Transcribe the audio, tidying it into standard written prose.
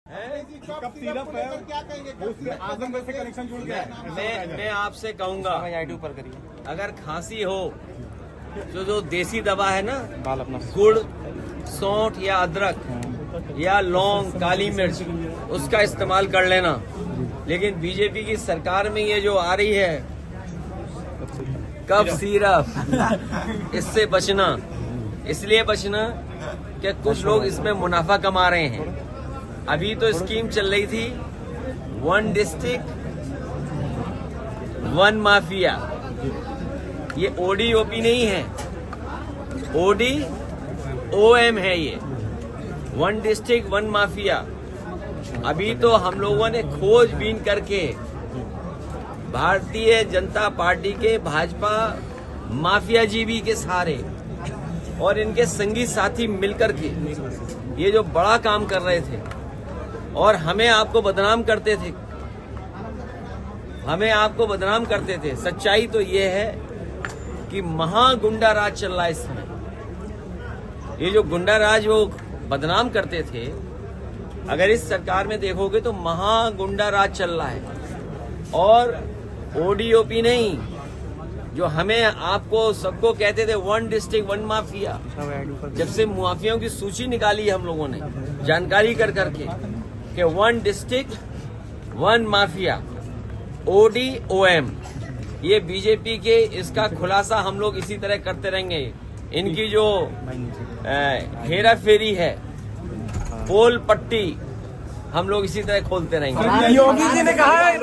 कब सिरप है क्या कहेंगे, उसके आजमगढ़ से कनेक्शन जुड़ गया है। मैं आपसे कहूंगा ऊपर करिए। अगर खांसी हो तो जो देसी दवा है ना, बाल अपना गुड़, सौंठ या अदरक या लौंग, काली मिर्च, उसका इस्तेमाल कर लेना। लेकिन बीजेपी की सरकार में ये जो आ रही है कफ सिरप, इससे बचना। इसलिए बचना कि कुछ लोग इसमें मुनाफा कमा रहे हैं। अभी तो स्कीम चल रही थी 1 डिस्ट्रिक्ट 1 माफिया। ये ODOP नहीं है, ODOM है ये, 1 डिस्ट्रिक्ट 1 माफिया। अभी तो हम लोगों ने खोजबीन करके भारतीय जनता पार्टी के भाजपा माफिया जीवी के सहारे और इनके संगी साथी मिलकर के ये जो बड़ा काम कर रहे थे और हमें आपको बदनाम करते थे, सच्चाई तो ये है कि महागुंडा राज चल रहा है इस समय। ये जो गुंडा राज वो बदनाम करते थे, अगर इस सरकार में देखोगे तो महागुंडा राज चल रहा है। और ODOP नहीं, जो हमें आपको सबको कहते थे 1 डिस्ट्रिक्ट 1 माफिया, जब से माफियाओं की सूची निकाली हम लोगों ने जानकारी कर करके कि 1 डिस्ट्रिक्ट 1 माफिया, ODOM, ये बीजेपी के, इसका खुलासा हम लोग इसी तरह करते रहेंगे। इनकी जो हेरा फेरी है, पोल पट्टी, हम लोग इसी तरह खोलते रहेंगे। योगी जी ने कहा